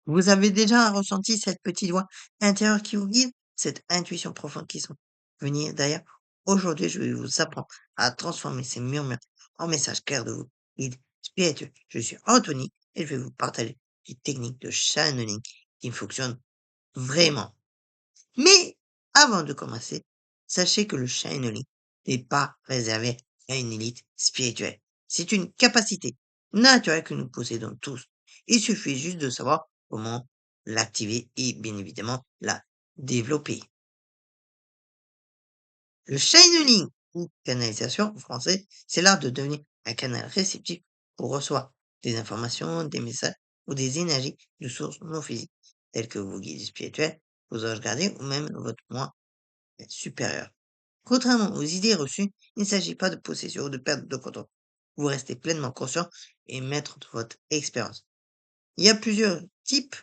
Vous avez déjà ressenti cette petite voix intérieure qui vous guide, cette intuition profonde qui sont venir derrière? Aujourd'hui, je vais vous apprendre à transformer ces murmures en messages clairs de vous guide spirituel. Je suis Anthony et je vais vous partager des techniques de channeling qui fonctionnent vraiment. Mais avant de commencer, sachez que le channeling n'est pas réservé à une élite spirituelle. C'est une capacité naturelle que nous possédons tous. Il suffit juste de savoir comment l'activer et bien évidemment la développer. Le channeling ou canalisation en français, c'est l'art de devenir un canal réceptif pour recevoir des informations, des messages ou des énergies de sources non physiques, telles que vos guides spirituels, vos anges gardiens ou même votre moi supérieur. Contrairement aux idées reçues, il ne s'agit pas de possession ou de perte de contrôle. Vous restez pleinement conscient et maître de votre expérience. Il y a plusieurs types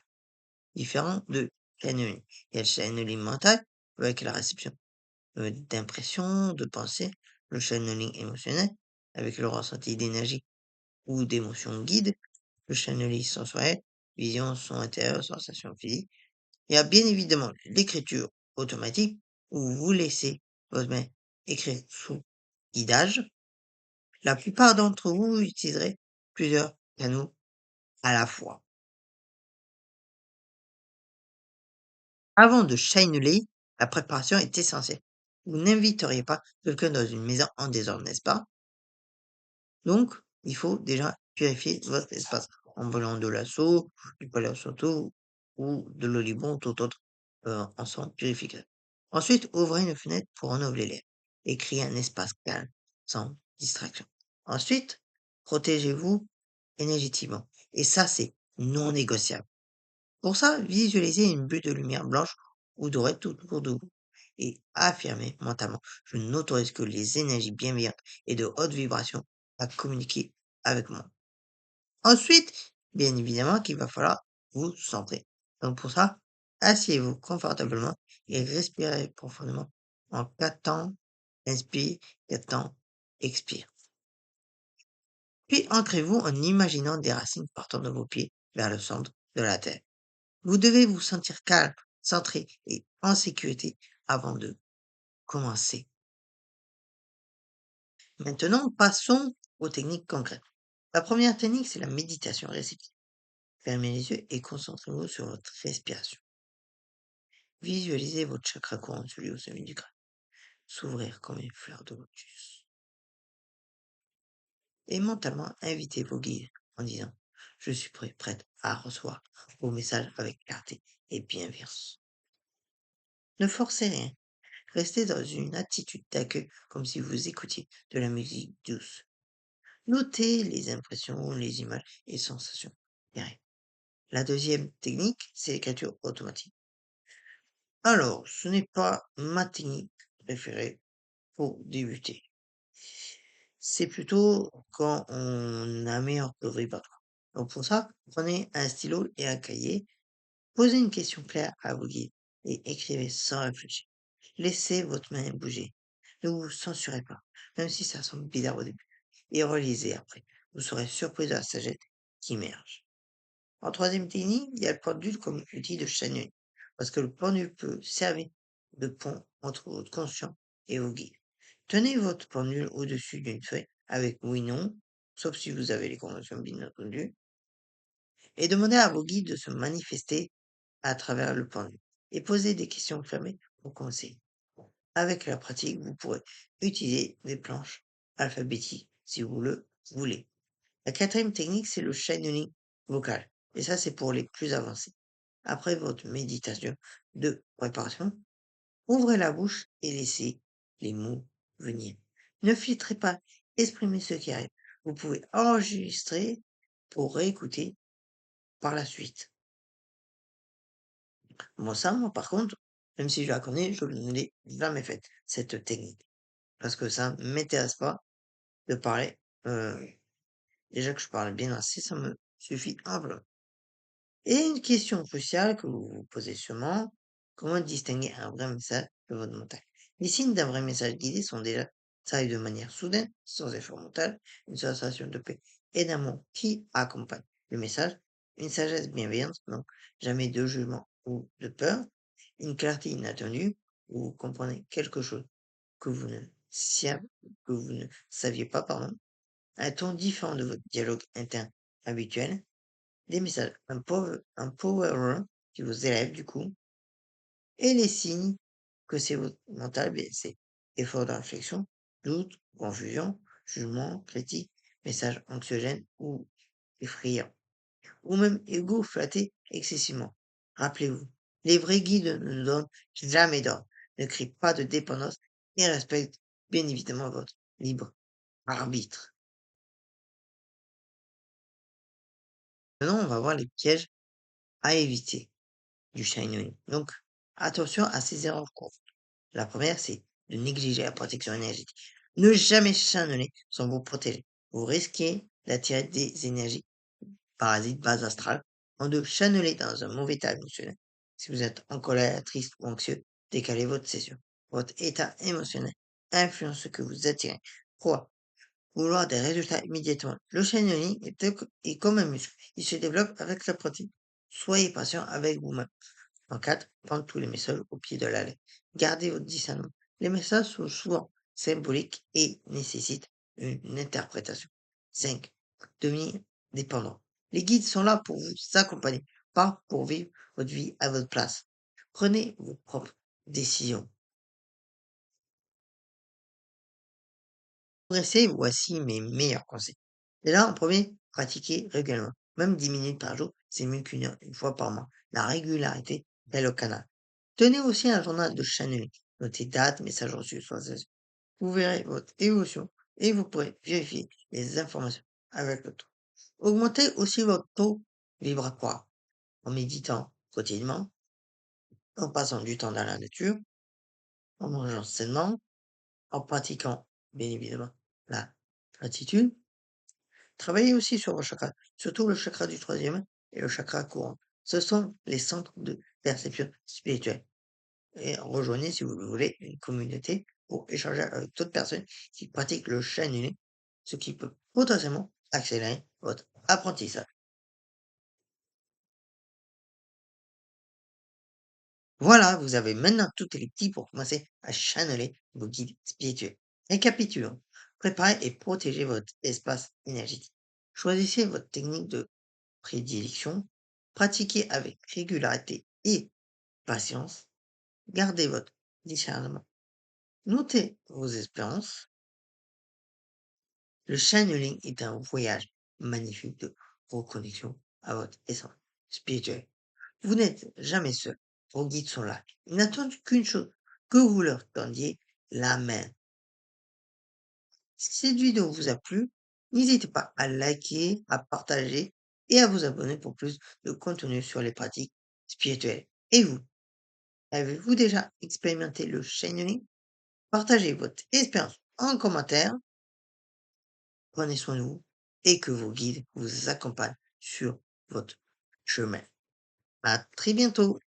différents de channeling. Il y a le channeling mental, avec la réception d'impressions, de pensées, le channeling émotionnel, avec le ressenti d'énergie ou d'émotions guides, le channeling sensoriel, vision, son intérieur, sensation physique. Il y a bien évidemment l'écriture automatique, où vous laissez votre main écrire sous guidage. La plupart d'entre vous utiliserez plusieurs canaux à la fois. Avant de channeler, la préparation est essentielle. Vous n'inviteriez pas quelqu'un dans une maison en désordre, n'est-ce pas? Donc, il faut déjà purifier votre espace en brûlant de la soude, du Palo Santo ou de l'olivon ou tout autre encens purificateur. Ensuite, ouvrez une fenêtre pour renouveler l'air et créer un espace calme, sans distraction. Ensuite, protégez-vous énergétiquement. Et ça, c'est non négociable. Pour ça, visualisez une bulle de lumière blanche ou dorée tout autour de vous et affirmez mentalement: je n'autorise que les énergies bienveillantes et de haute vibration à communiquer avec moi. Ensuite, bien évidemment qu'il va falloir vous centrer. Donc pour ça, asseyez-vous confortablement et respirez profondément en 4 temps. Inspire, 4 temps, expire. Puis ancrez-vous en imaginant des racines partant de vos pieds vers le centre de la terre. Vous devez vous sentir calme, centré et en sécurité avant de commencer. Maintenant, passons aux techniques concrètes. La première technique, c'est la méditation réceptive. Fermez les yeux et concentrez-vous sur votre respiration. Visualisez votre chakra courant, celui au sommet du crâne, s'ouvrir comme une fleur de lotus. Et mentalement, invitez vos guides en disant: je suis prête à recevoir vos messages avec clarté et bienveillance. Ne forcez rien. Restez dans une attitude d'accueil comme si vous écoutiez de la musique douce. Notez les impressions, les images et sensations. Derrière. La deuxième technique, c'est l'écriture automatique. Alors, ce n'est pas ma technique préférée pour débuter. C'est plutôt quand on améliore le répertoire. Donc pour ça, prenez un stylo et un cahier, posez une question claire à vos guides et écrivez sans réfléchir. Laissez votre main bouger. Ne vous censurez pas, même si ça semble bizarre au début. Et relisez après. Vous serez surpris de la sagesse qui émerge. En troisième technique, il y a le pendule comme outil de channeling, parce que le pendule peut servir de pont entre votre conscient et vos guides. Tenez votre pendule au-dessus d'une feuille avec oui/non, sauf si vous avez les conventions bien entendu, et demandez à vos guides de se manifester à travers le pendule et posez des questions fermées pour conseils. Avec la pratique, vous pourrez utiliser des planches alphabétiques si vous le voulez. La quatrième technique, c'est le channeling vocal. Et ça, c'est pour les plus avancés. Après votre méditation de préparation, ouvrez la bouche et laissez les mots venir. Ne filtrez pas, exprimez ce qui arrive. Vous pouvez enregistrer pour réécouter par la suite. Moi, ça, moi, par contre, même si je la connais, je ne l'ai jamais faite, cette technique. Parce que ça ne m'intéresse pas de parler. Déjà que je parle bien assez, ça me suffit amplement. Et une question cruciale que vous vous posez sûrement: comment distinguer un vrai message de votre mental? Les signes d'un vrai message guidé sont déjà: ça arrive de manière soudaine, sans effort mental, une sensation de paix et d'amour qui accompagne le message, une sagesse bienveillante, donc jamais de jugement ou de peur, une clarté inattendue, où vous comprenez quelque chose que vous ne, sia- que vous ne saviez pas, pardon, un ton différent de votre dialogue interne habituel, des messages, un power qui vous élève du coup, et les signes que c'est votre mental blessé. Effort de réflexion, doute, confusion, jugement, critique, message anxiogène ou effrayant, ou même égo flatté excessivement. Rappelez-vous, les vrais guides ne donnent jamais d'ordre, ne crient pas de dépendance et respectent bien évidemment votre libre arbitre. Maintenant, on va voir les pièges à éviter du shining. Donc, attention à ces erreurs courantes. La première, c'est de négliger la protection énergétique. Ne jamais channeler sans vous protéger. Vous risquez d'attirer des énergies parasites base astrales en de channeler dans un mauvais état émotionnel. Si vous êtes en colère, triste ou anxieux, décalez votre session. Votre état émotionnel influence ce que vous attirez. Quoi? Vouloir des résultats immédiatement. Le channeling est comme un muscle. Il se développe avec la pratique. Soyez patient avec vous-même. En 4, prendre tous les messages au pied de la lettre. Gardez votre discernement. Les messages sont souvent symboliques et nécessitent une interprétation. 5, devenir dépendant. Les guides sont là pour vous accompagner, pas pour vivre votre vie à votre place. Prenez vos propres décisions. Pour progresser, voici mes meilleurs conseils. Déjà, en premier, pratiquez régulièrement. Même 10 minutes par jour, c'est mieux qu'une heure, une fois par mois. La régularité est le canal. Tenez aussi un journal de channeling. Notez date, message reçu, sensation. Vous verrez votre évolution et vous pourrez vérifier les informations avec le temps. Augmentez aussi votre taux vibratoire en méditant quotidiennement, en passant du temps dans la nature, en mangeant sainement, en pratiquant, bien évidemment, la gratitude. Travaillez aussi sur vos chakras, surtout le chakra du troisième et le chakra courant. Ce sont les centres de perception spirituelle. Et rejoignez, si vous le voulez, une communauté pour échanger avec d'autres personnes qui pratiquent le channeling, ce qui peut potentiellement accélérer votre apprentissage. Voilà, vous avez maintenant toutes les clés pour commencer à channeler vos guides spirituels. Récapitulons. Préparez et protégez votre espace énergétique. Choisissez votre technique de prédilection. Pratiquez avec régularité et patience. Gardez votre discernement. Notez vos expériences. Le channeling est un voyage magnifique de reconnexion à votre essence spirituelle. Vous n'êtes jamais seul. Vos guides sont là. Ils n'attendent qu'une chose, que vous leur tendiez la main. Si cette vidéo vous a plu, n'hésitez pas à liker, à partager et à vous abonner pour plus de contenu sur les pratiques spirituelles. Et vous, avez-vous déjà expérimenté le channeling? Partagez votre expérience en commentaire. Prenez soin de vous et que vos guides vous accompagnent sur votre chemin. À très bientôt.